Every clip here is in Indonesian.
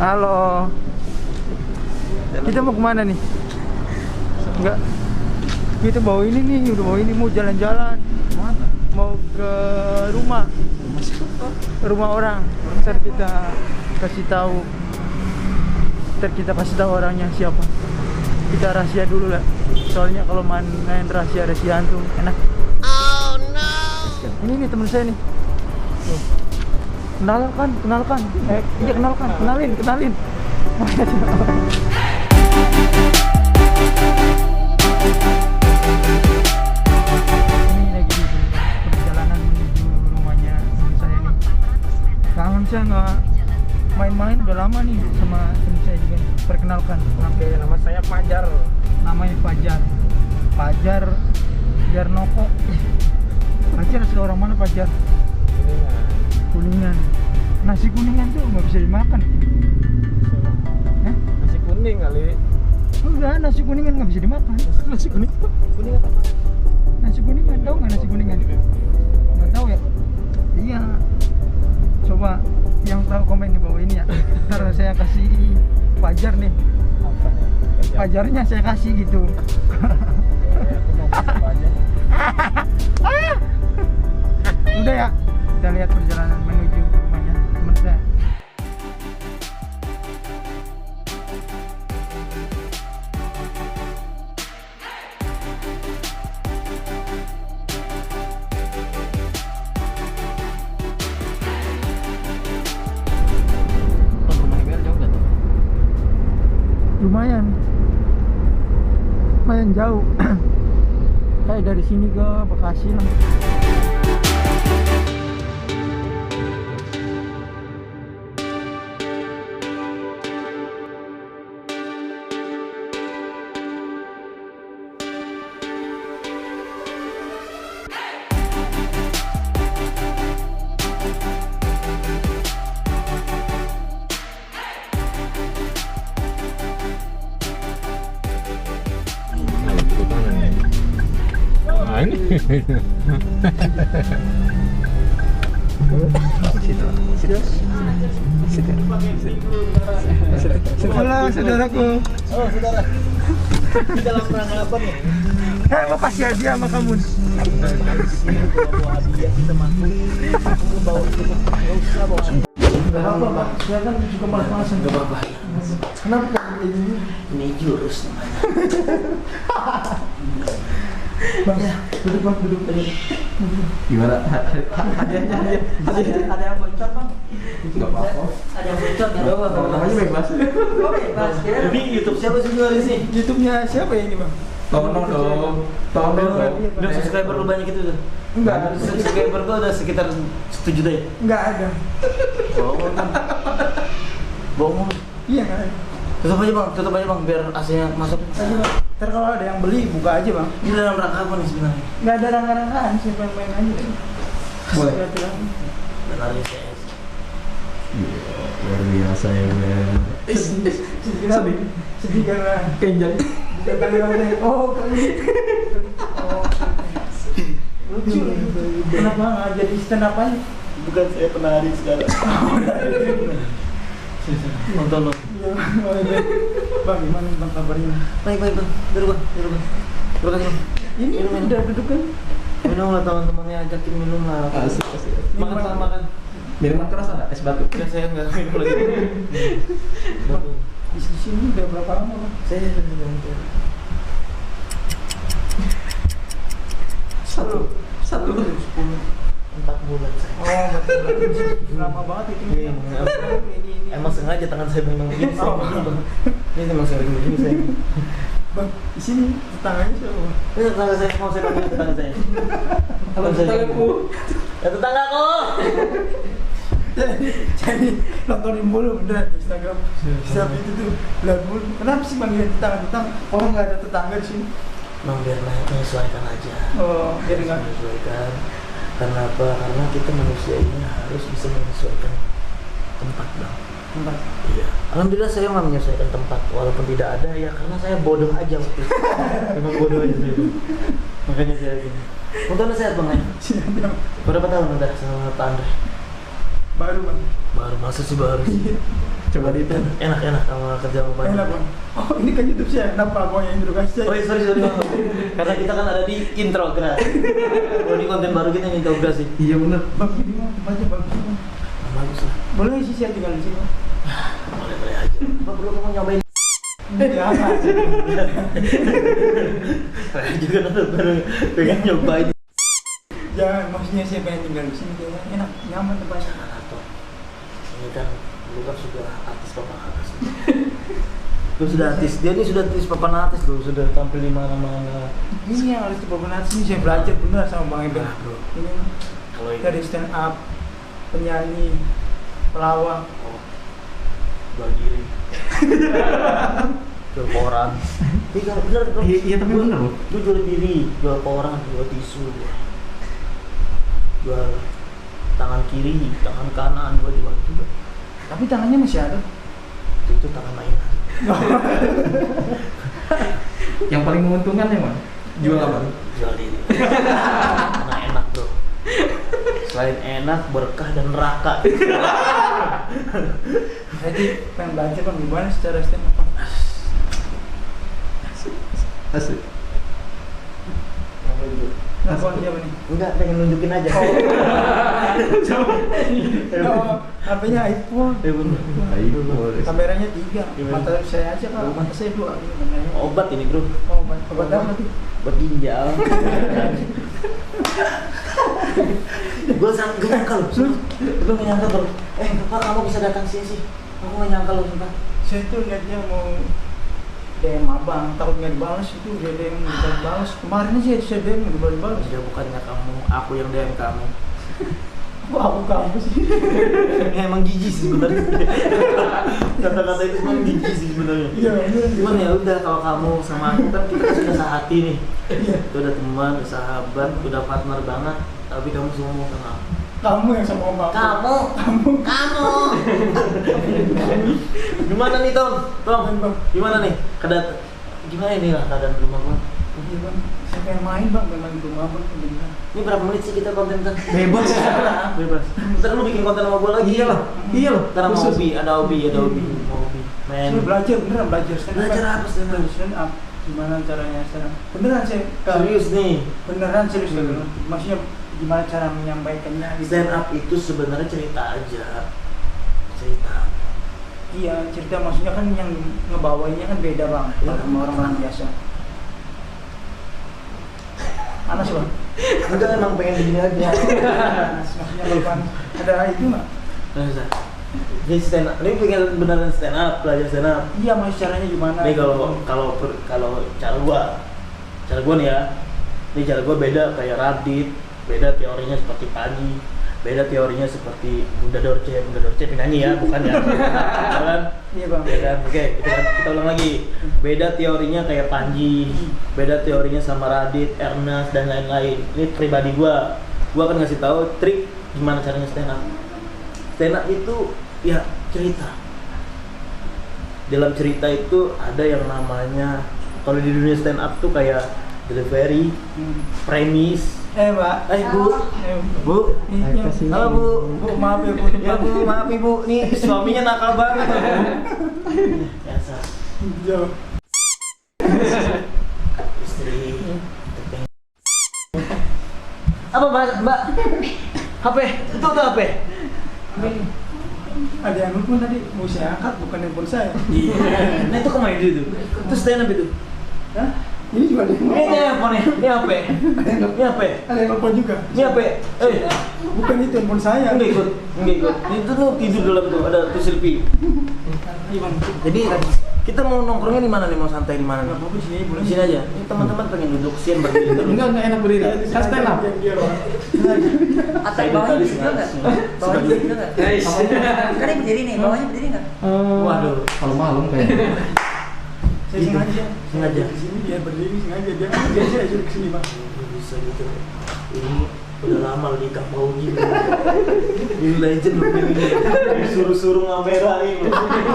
Halo. Kita mau kemana nih? Enggak. Kita bawa ini nih, udah bawa ini mau jalan-jalan. Mana? Mau ke rumah. Rumah orang. Ntar kita kasih tahu. Ntar kita kasih tahu orangnya siapa. Kita rahasia dulu lah. Soalnya kalau main rahasia-rahasiaan tuh enak. Oh no. Ini nih teman saya nih. Tuh. Kenalkan. Iya kenalin. Ini lagi di perjalanan menuju rumahnya teman saya nih. Kangen saya nggak main-main udah lama nih sama teman saya juga. Perkenalkan. Oke, nama saya Fajar. Namanya Fajar Jarnoko. Fajar asli orang mana Fajar? Kuningan. Nasi kuningan tuh nggak bisa dimakan. Hah? Nasi kuning kali. Enggak, nasi kuningan nggak bisa dimakan. Nasi kuning apa? Kuning apa? Nasi kuningan, tahu nggak nasi kuningan? Nggak tahu ya? Iya. Coba yang tahu komen di bawah ini ya. Ntar saya kasih Fajar nih. Apa nih? Fajarnya saya kasih gitu. Aku mau apa aja. Udah ya, kita lihat perjalanan menuju rumahnya teman saya. Rumahnya Bel jauh nggak tuh? Lumayan jauh. Kayak dari sini ke Bekasi lah. Nah ini. Halo saudaraku. Oh saudara. Di dalam rangka apa nih? Mau kasih hadiah sama kamu. Bawa hadiah kita mampu. Aku bawa cukup. Nggak usah bawa. Gak apa-apa, kelihatan juga malas-malasan. Nggak apa-apa. Kenapa kamu ini? Ini jurus namanya. Bang, duduk. Gimana? Hadiahnya Ada yang bocor bang? nggak apa-apa. Ada yang bocor ya? Namanya bebas. Oh bebas ya? Ini YouTube siapa sih jual di sini? YouTube-nya siapa ya ini, Bang? Tono dong. Udah subscriber lu banyak itu tuh? Enggak, Subscriber gua udah sekitar 1 juta ya? enggak ada. Bohong. Iya, enggak ada. Tutup aja bang, biar AC-nya masuk. Ayo, Bang. Ntar kalau ada yang beli, buka aja, Bang. Ini dalam rangka apa nih sebenarnya? Enggak ada rangka-rangkaan, siapa yang main aja deh. Boleh. Silakan. Lari CS. Luar biasa ya men. Sedih karena Kenjang. kali orang oh kali. Oh. Lucu. Kenapa nggak jadi stand up aja? Bukan saya penari sekarang. Nonton lo. Iya. Bang, gimana Bang kabarnya? Baik bang. Duduk bang. Terima kasih bang. Ini udah duduk kan? Minum lah teman-temannya, ajakin minum lah. Asik. Makan. Minuman keras ada? Es batu? Ya saya nggak minum lagi. Bang, di sini udah berapa lama, Bang? Saya Satu. 4 bulan saya. Oh, berarti lama banget itu. Iya, emang sengaja tangan saya memang begini. Ini emang saya begini saya. Bang, di sini tetangganya siapa, Bang? Ini tetangga saya, mau saya panggil tetangga saya. Halo tetanggaku. Ya tetanggaku. Jadi nontonin mulu beneran di Instagram. Setiap itu tuh lihat mulu. Kenapa sih manggilin tetangga? Orang nggak ada tetangga di sini. Bang biar menyesuaikan aja. Oh, biar nggak. Menyesuaikan. Karena apa? Karena kita manusia ini harus bisa menyesuaikan tempat bang. Tempat. Iya. Alhamdulillah saya nggak menyesuaikan tempat walaupun tidak ada ya karena saya bodoh aja waktu itu. Memang bodoh aja saya. Makanya saya gini. Untuknya sehat bang ya. Berapa tahun udah sama Pak Andre? Baru, Bang. Baru masa sih baru sih. Coba di itu. Enak kalau kerja sama Pak. Enak bang. Oh ini kan YouTube saya. Kenapa abang yang introduksi? Oh iya, sorry. Karena kita kan ada di introgras. Kalau di konten baru kita yang introgras sih. Iya benar. Bang ini mah baca bagus. Bagus lah. Boleh sih saya tinggal di sini. Bang. Boleh aja. Pak bro kamu nyobain. Jangan. Saya juga baru pengen nyobain. Jangan, maksudnya saya pengen tinggal di sini kayaknya enak, nyaman tempatnya. Atau ini kan lu kan sudah artis papan atas. Lu sudah artis, dia ini sudah artis papan atas tuh, sudah tampil di mana-mana. Ini yang harus dipapan atas ini saya belajar benar sama Bang Eben. Nah, bro. Ini Kalau ini dari stand up, penyanyi, pelawak. jual diri. Jual koran. Iya kan bener bro. Iya tapi bener loh. Lu jual diri, jual koran, jual tisu. Jual tangan kiri, tangan kanan gua jual juga. Tapi tangannya masih ada. Itu tangan mainan. Yang paling menguntungkan ya Bang? Jual apa? Jual diri. Karena enak bro. Selain enak, berkah dan neraka. Jadi pengen belajar Bang gimana secara stand up. Asik. Nelfon siapa nih? Enggak, pengen nunjukin aja. Oh, HP-nya iPhone. iPhone. Kameranya 3. Gimana? Mata saya aja Pak, mata saya 2. Kameranya. Obat ini bro. Oh, obat apa nanti? Buat ginjal. Gue nyangka loh. Lu gak nyangka bro. Pak kamu bisa datang sini sih. Aku gak nyangka loh sumpah. Saya tuh lihatnya mau DM abang, takut nggak dibalas itu dia DM nggak dibalas. Kemarin aja saya DM nggak dibalas. Ya bukannya kamu, aku yang DM kamu. Kok aku kamu sih? Emang jijik sih sebenarnya. Kata-kata itu memang jijik sih sebenarnya. Iya, bener. Cuman ya udah kalau kamu sama aku kan kita kan sudah sehati nih. Iya. Kita udah teman, udah sahabat, udah partner banget. Tapi kamu semua sama aku. Kamu yang sama om aku. Kamu. Gimana nih Tom? Gimana nih? Gimana ini lah keadaan rumah gua? Iya bang, saya pengen main bang, pengen main di rumah bang. Ini berapa menit sih kita konten kan? Bebas. Bebas. Ntar lu bikin konten sama gua lagi. Iya loh. Ntar sama hobi, ada hobi. Saya belajar beneran belajar stand up. Belajar apa stand up? Stand up. Gimana caranya stand up? Beneran saya. Serius nih. Beneran serius kan? Maksudnya gimana cara menyampaikannya? Gitu. Stand up itu sebenarnya cerita aja. Cerita. Iya, cerita maksudnya kan yang ngebawainya kan beda bang, sama orang-orang biasa. Panas bang? Enggak, emang pengen begini aja. Maksudnya bukan ada itu nggak? Nggak bisa. Jadi stand up, ini pengen beneran stand up, belajar stand up. Iya, maksud caranya gimana? Nih kalau cara gua nih ya, ini cara gua beda kayak Radit, beda teorinya seperti Pagi, beda teorinya seperti Bunda Dorce penyanyi ya, bukan ya? Kan? Iya bang. Ya kan? Oke, kita ulang lagi. Beda teorinya kayak Panji, beda teorinya sama Radit, Ernest dan lain-lain. Ini pribadi gua akan ngasih tahu trik gimana caranya stand up. Stand up itu ya cerita. Dalam cerita itu ada yang namanya, kalau di dunia stand up tuh kayak delivery, premis. Mbak. Bu. Iya. Halo Bu. Bu, maaf ya Bu. Ya Bu, maaf Ibu. Nih suaminya nakal banget. Biasa. Jauh. Istri. Apa Mbak? HP. Itu udah HP. Ada yang nelfon tadi mau saya angkat bukan handphone saya. Iya. Nah itu kemana itu? Itu stand up itu. Hah? Ini juga ada yang Ini handphone nih. Ini HP. Ini HP. Ada yang nelfon juga. Ini HP. Bukan itu handphone saya. Enggak ikut. Itu tuh tidur dalam tuh ada tuh selfie. Gimana? Jadi kita mau nongkrongnya di mana nih? Mau santai di mana nih? Apa sih boleh Di sini aja. Ini teman-teman pengen duduk sian berdiri terus. Enggak enak berdiri. Kan stand up. Atau bawahnya juga nggak? Bawahnya juga nggak? Kan ini berdiri nih, bawahnya berdiri nggak? Waduh. Kalau malam kayaknya. Saya Gitu. sengaja. Di sini dia berdiri sengaja dia saya suruh kesini bang. Bisa gitu. Ini udah lama di Kapau gitu. Ini legend loh ini. Disuruh-suruh ngamerain.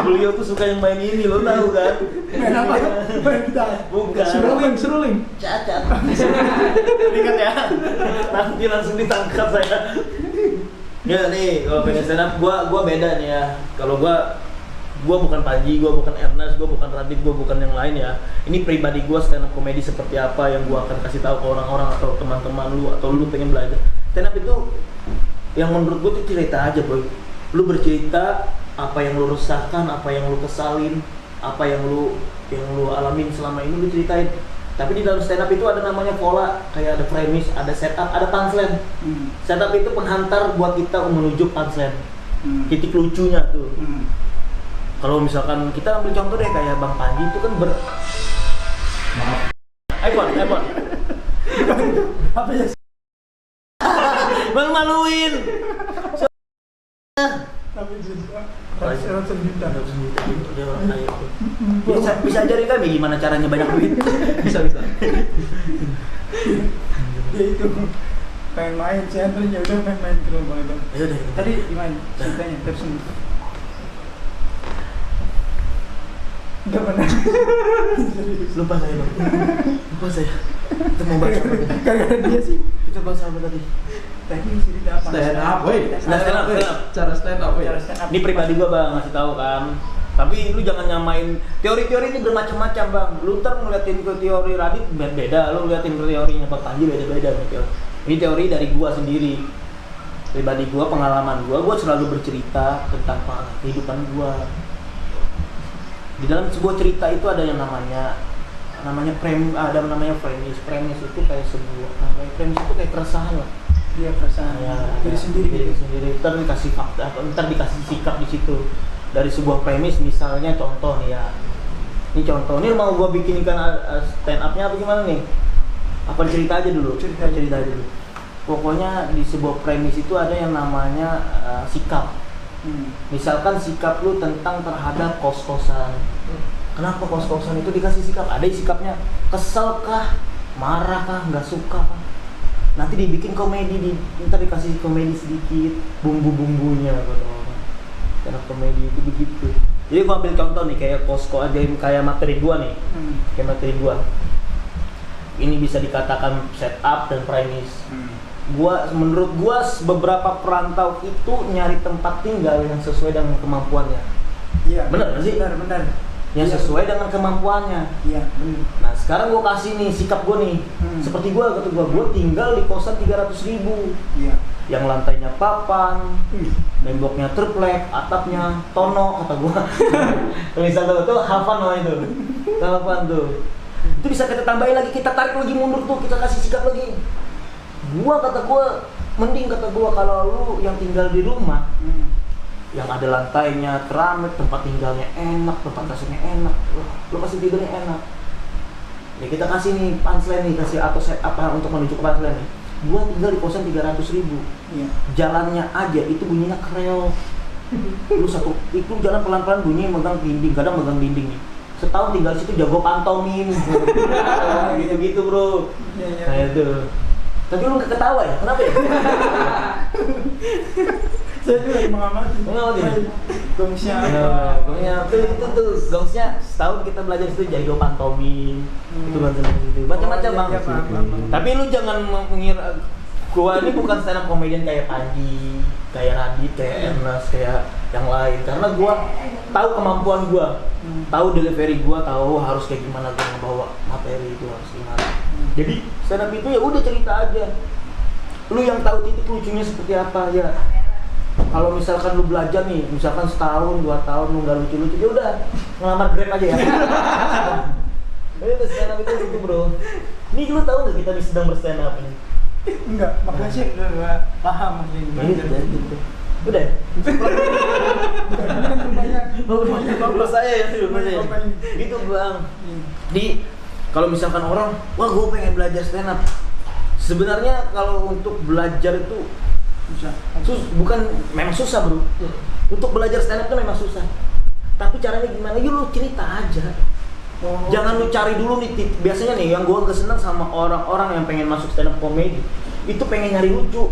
Beliau tuh suka yang main ini lo tahu kan? Main apa? Main gitar. Bukan. Seruling. Cacat. Ingat ya. Nanti langsung ditangkap saya. Ya nih, kalau pengen stand up gua beda nih ya. Kalau gua Gua bukan Panji, gua bukan Ernest, gua bukan Radit, gua bukan yang lain ya. Ini pribadi gua stand up komedi seperti apa yang gua akan kasih tahu ke orang-orang atau teman-teman lu atau lu pengen belajar. Stand up itu yang menurut gua tuh cerita aja, boy. Lu bercerita apa yang lu resahkan, apa yang lu kesalin, apa yang lu alamin selama ini lu ceritain. Tapi di dalam stand up itu ada namanya pola, kayak ada premis, ada setup, ada punchline. Setup itu penghantar buat kita menuju punchline. Titik lucunya tuh. Kalau misalkan kita ambil contoh deh kayak Bang Panji itu kan iPhone. Apa ya? Malu-maluin. Tapi ratusan juta. Dia orang kaya. Bisa ajarin kami gimana caranya banyak duit. Bisa. Dia itu pengen main, saya anterin ya udah pengen main ke rumah itu. Ayo deh. Tadi gimana ceritanya terus? Enggak pernah. Lupa saya, Bang. Lupa saya. Kita mau bahas apa tadi? Gara-gara dia sih. Kita bahas apa tadi? Tadi cerita apa? Stand up, woi. Stand up. Cara stand up, woi. Cara stand up. Ini pribadi gua, Bang, ngasih tahu kan. Tapi lu jangan nyamain teori-teori ini bermacam-macam, Bang. Lu ntar ngeliatin ke teori Radit beda, lu liatin ke teorinya Pak Panji beda-beda nih. Ini teori dari gua sendiri. Pribadi gua, pengalaman gua selalu bercerita tentang kehidupan gua. Di dalam sebuah cerita itu ada yang namanya premis. Premis itu kayak sebuah premis itu kayak keresahan lah. Dia perasaan diri sendiri. Ntar dikasih fakta, ntar dikasih sikap di situ. Dari sebuah premis, misalnya contoh nih ya. Ini contoh, ini mau gua bikinkan stand up-nya apa gimana nih? Apa cerita aja dulu? Cerita aja dulu. Pokoknya di sebuah premis itu ada yang namanya sikap. Misalkan sikap lu tentang terhadap kos-kosan. Kenapa kos-kosan itu dikasih sikap? Ada sikapnya kesel kah, marah kah, nggak suka kah? Nanti dibikin komedi, ntar dikasih komedi sedikit, bumbu-bumbunya kata orang. Karena komedi itu begitu. Jadi gua ambil contoh nih kayak kosko aja, kayak materi gua nih. Kayak materi gua. Ini bisa dikatakan setup dan premis. Menurut gua beberapa perantau itu nyari tempat tinggal yang sesuai dengan kemampuannya. Iya. Bener sih? Benar. Yang sesuai dengan kemampuannya. Iya, benar. Nah, sekarang gua kasih nih sikap gua nih. Seperti gua tinggal di kosan 300.000. Iya. Yang lantainya papan, temboknya triplek, atapnya tono kata gua. Misalnya tuh Havan namanya itu. Havan tuh. Itu bisa kita tambahin lagi, kita tarik lagi mundur tuh, kita kasih sikap lagi. Mending kata gua kalau lu yang tinggal di rumah yang ada lantainya keramik, tempat tinggalnya enak, tempat kasurnya enak, lu pasti tidurnya enak. Ya kita kasih nih punchline nih, kasih atau set apa untuk menuju ke punchline nih. Gua tinggal di kosan 300.000. Iya. Jalannya aja itu bunyinya kreo. Itu jalan pelan-pelan bunyi megang dinding, kadang megang dinding nih. Setahun tinggal di situ jago pantomim. Gitu-gitu, Bro. Iya. Kayak itu. Tapi lu nggak ketawa ya? Kenapa ya? Saya tuh lagi mengamati. Gongsnya itu tuh gongsnya setahun kita belajar situ jago pantomim. Itu macam-macam Bang. Tapi lu jangan mengira gua ini bukan stand up comedian kayak Panji, kayak Radit, kayak Ernest, kayak yang lain. Karena gua tahu kemampuan gua, tahu delivery gua, tahu harus kayak gimana gua ngebawa materi itu harus gimana. Jadi stand up itu ya udah cerita aja. Lu yang tahu titik lucunya seperti apa ya. Kalau misalkan lu belajar nih, misalkan setahun, 2 tahun lu nggak lucu-lucu, ya udah ngelamar Grab aja ya. Itu stand up itu gitu, Bro. Ini lu tahu nggak kita sedang berstand up ini? enggak, makanya sih udah paham maksudnya. Udah. Rumahnya Bapak saya ya, gitu Bang. Kalau misalkan orang, wah gue pengen belajar stand up. Sebenarnya kalau untuk belajar itu memang susah, Bro. Untuk belajar stand up itu memang susah. Tapi caranya gimana? Yuk lu cerita aja. Jangan lu cari dulu nih. Biasanya nih yang gue kesenang sama orang-orang yang pengen masuk stand up comedy itu pengen nyari lucu.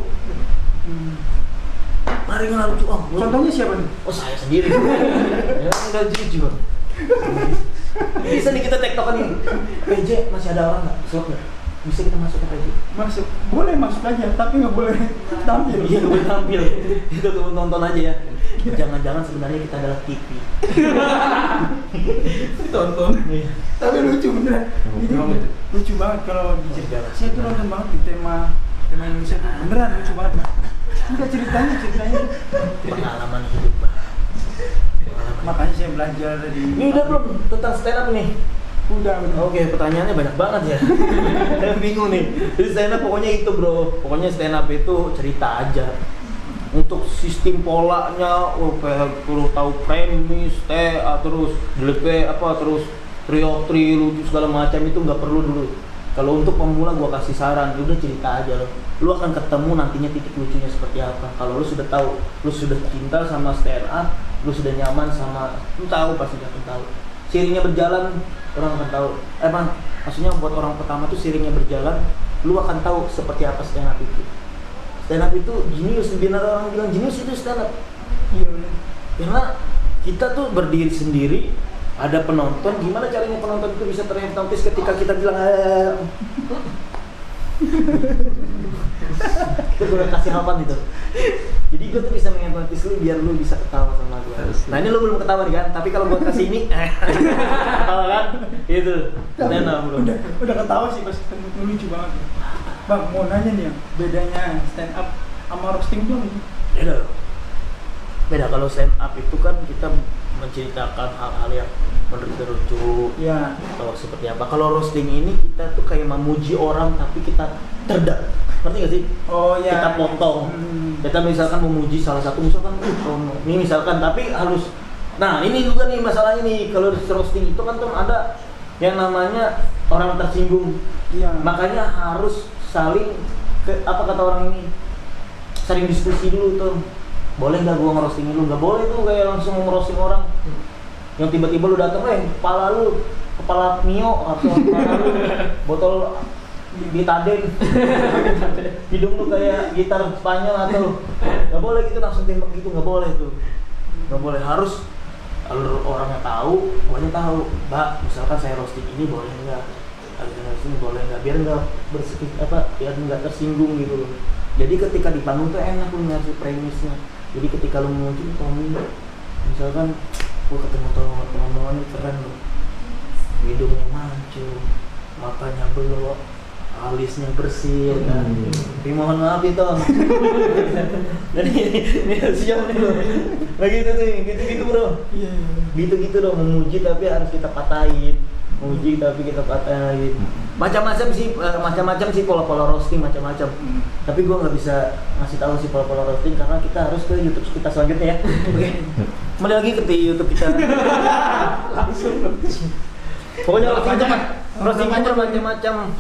Mari nyari lucu. Contohnya siapa nih? Oh saya sendiri. Ya enggak jujur. Bisa nih kita tektokan nih. PJ masih ada orang nggak? Slot nggak? Bisa kita masuk ke PJ? Boleh masuk aja, tapi nggak boleh tampil. Iya nggak boleh tampil. Itu tuh nonton aja ya. Jangan-jangan sebenarnya kita adalah TV. Tonton. Iya. Tapi lucu beneran. Ini lucu banget kalau diceritakan. Saya tuh nonton banget di tema Indonesia tuh beneran lucu banget. Enggak ceritanya Pengalaman hidup, Bang. makanya saya belajar dari Ini udah belum tentang stand up nih? udah. Oke, pertanyaannya banyak banget ya. Saya bingung nih. Jadi stand up pokoknya itu, Bro. Pokoknya stand up itu cerita aja. Untuk sistem polanya, perlu tahu premis, terus DP terus trioptri, lucu segala macam itu nggak perlu dulu. Kalau untuk pemula gua kasih saran, udah cerita aja lo. Lu akan ketemu nantinya titik lucunya seperti apa. Kalau lu sudah tahu, lu sudah cinta sama stand up, lu sudah nyaman sama, lu tahu pasti akan tahu. Seiringnya berjalan, orang akan tahu. Maksudnya buat orang pertama tuh seiringnya berjalan, lu akan tahu seperti apa stand up itu. Stand up itu jenius, benar orang bilang jenius itu stand up. Iya bener. Karena kita tuh berdiri sendiri, ada penonton, gimana caranya penonton itu bisa terhipnotis ketika kita bilang itu gue udah kasih harapan itu. Jadi gue tuh bisa menghipnotis lu biar lu bisa ketawa sama gue. Nah ini lu belum ketawa nih kan, tapi kalau gue kasih ini ketawa kan? Itu stand up bro. Udah ketawa sih pas ketemu lucu banget. Bang, mau nanya nih, bedanya stand up sama roasting dong? Beda. Kalau stand up itu kan kita menceritakan hal-hal yang menurut kita lucu, Ya. atau seperti apa. Kalau roasting ini kita tuh kayak memuji orang tapi kita terdak, ngerti gak sih? Oh ya. Kita potong. Kita misalkan memuji salah satu, misalkan ini misalkan, tapi harus. Nah ini juga nih masalahnya nih, kalau roasting itu kan tuh ada yang namanya orang tersinggung. Iya. Makanya harus saling apa kata orang ini, saling diskusi dulu tuh. Boleh nggak gua ngerosting lu? Nggak boleh tuh kayak langsung ngerosting orang. Yang tiba-tiba lu datang, kepala Mio atau kepala lu botol Bitaden, hidung lu kayak gitar Spanyol atau nggak boleh gitu langsung tembak gitu, nggak boleh tuh, nggak boleh. Harus kalau orangnya tahu, pokoknya tahu, Mbak, misalkan saya roasting ini boleh nggak? Sini boleh nggak? Biar nggak biar nggak tersinggung gitu loh. Jadi ketika di panggung tuh enak lu ngasih premisnya. Jadi ketika lu muncul Tommy, misalkan gua ketemu teman-teman keren loh, hidungnya mancung, matanya belok, alisnya bersih kan. Tapi mohon maaf itu. Jadi ini siap nih loh. Nah gitu bro. Iya. Gitu dong, memuji tapi harus kita patahin. Memuji tapi kita patahin. Macam-macam sih pola-pola roasting macam-macam. Tapi gua nggak bisa ngasih tahu sih pola-pola roasting karena kita harus ke YouTube kita selanjutnya ya. Oke. Kembali lagi ke YouTube kita. Pokoknya roasting itu bermacam-macam.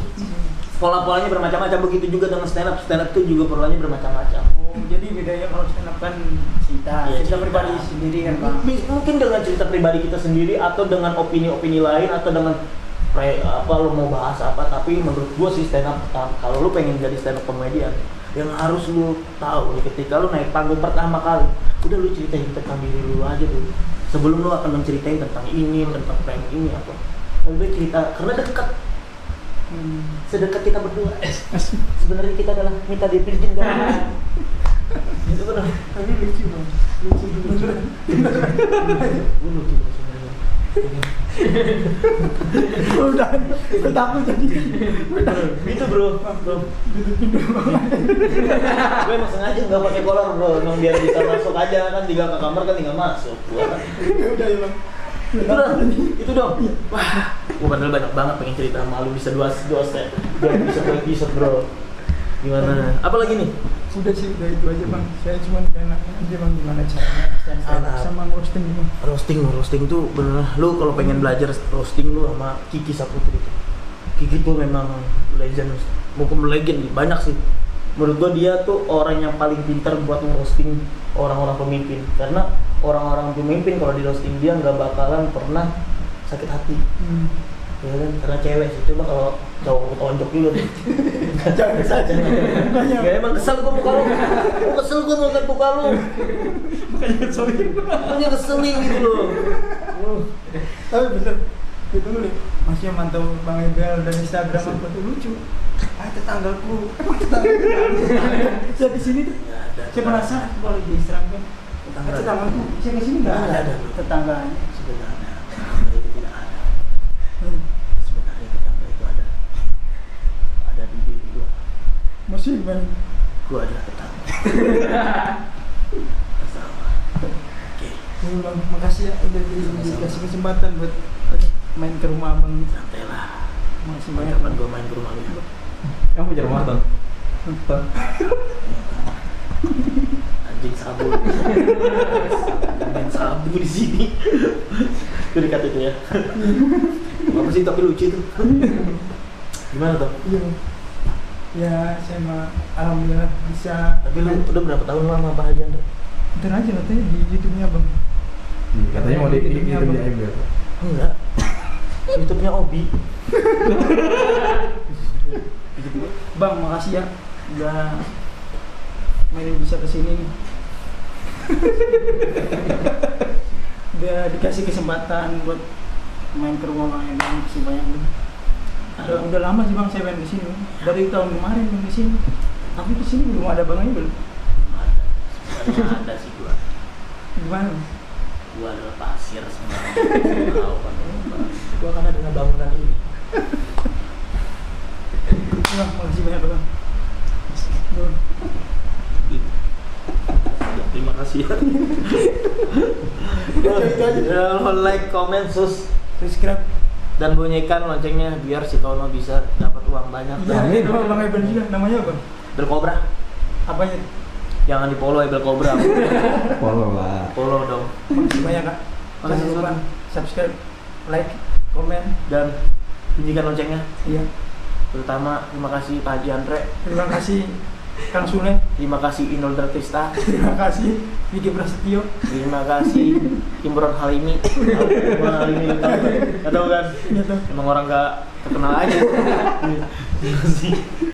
Pola-polanya bermacam-macam, begitu juga dengan stand up. Stand up itu juga polanya bermacam-macam. Oh, jadi bedanya kalau stand up kan cerita pribadi sendiri kan, Bang. Mungkin dengan cerita pribadi kita sendiri atau dengan opini-opini lain atau dengan lo mau bahas apa, tapi menurut gua sih stand up kalau lu pengen jadi stand up komedian yang harus lu tahu nih, ketika lu naik panggung pertama kali, udah lu ceritain tentang diri lu aja dulu sebelum lu akan menceritain tentang ini, tentang prank ini apa. Lebih cerita karena dekat. Sedekat kita berdua. Sebenarnya kita adalah minta dipinjam dan itu benar. Tapi lucu, Bang. Lucu beneran. Lucu sebenarnya. Udah takut jadi. Gitu bro. Gue emang sengaja nggak pakai kolor bro, emang biar bisa masuk aja kan, tinggal ke kamar kan tinggal masuk. Udah ya, Bang. Itu dong. Wah, gue padahal banyak banget pengen cerita sama lu, bisa dua episode bro. Gimana? Apa lagi nih? Udah sih, udah itu aja Bang. Saya cuma pengen nanya aja Bang gimana caranya stand up sama roasting ini. Roasting tuh bener. Lu kalau pengen belajar roasting lu sama Kiki Saputri. Kiki tuh memang legend, bukan legend, banyak sih. Menurut gua dia tuh orang yang paling pintar buat nge-roasting orang-orang pemimpin. Karena orang-orang pemimpin kalau di roasting dia nggak bakalan pernah sakit hati. Ya kan? Karena cewek sih, coba kalau cowok ketonjok dulu deh. Jangan saja. Ya emang kesel gua muka lu. Kesel gua mau muka lu. Makanya keselin gitu loh. Tapi bener, itu dulu deh. Masih mantau Bang Ebel dan Instagram apa tuh lucu. Tetanggaku. Emang tetanggaku. Saya di sini tuh. Saya penasaran kalau di Instagram kan. Tetanggaku, saya ke sini nggak ada. Tetangganya. Sebenarnya tetangga itu tidak ada. Sebenarnya tetangga itu ada. Ada di diri gua. Masih bang. Gua adalah tetangga. Sama. Oke, Bang, makasih ya udah dikasih kesempatan buat main ke rumah abang. santailah. Makasih banyak. Kapan gua main ke rumah lu ya? Kamu punya rumah Ton? Ton. Anjing sabu. Main sabu di sini. Itu dekat itu ya. Apa sih tapi lucu tuh. Gimana tuh? Iya. Ya, saya mah alhamdulillah bisa. Tapi lu udah berapa tahun lu sama Pak Hajian tuh? Ntar aja katanya di YouTube-nya bang. Katanya mau di Ember. Enggak. YouTube-nya Obi. Bang, makasih ya udah main bisa kesini nih. Udah dikasih kesempatan buat main ke rumah bang Ebang, makasih banyak bang. Udah lama sih bang saya main di sini. Dari tahun kemarin bang di sini. Tapi di sini belum ada bangnya belum. Sebenarnya ada sih gua. Gimana? Bang? Gua adalah pasir sebenarnya. Tahu kan. Gua kan ada bangunan ini. Bang, makasih banyak bang. Duh. Ya, terima kasih ya. Jangan lupa like, comment, Subscribe. dan bunyikan loncengnya biar si Tono bisa dapat uang banyak. Iya, itu bang Ebang juga namanya bang. Bel Cobra. Apanya? Jangan di follow ya Bel Cobra. Follow lah. Follow dong. Makasih banyak kak. Makasih, Jangan lupa Sun. subscribe, like, komen. Dan bunyikan loncengnya. Iya. Terutama terima kasih Pak Haji Andre. Terima kasih Kang Sule. Terima kasih Inul Daratista. Terima kasih Vicky Prasetyo. Terima kasih Imron Halimi. Imron Halimi nggak tahu kan? Iya tuh. Emang orang nggak terkenal aja. Terima kasih.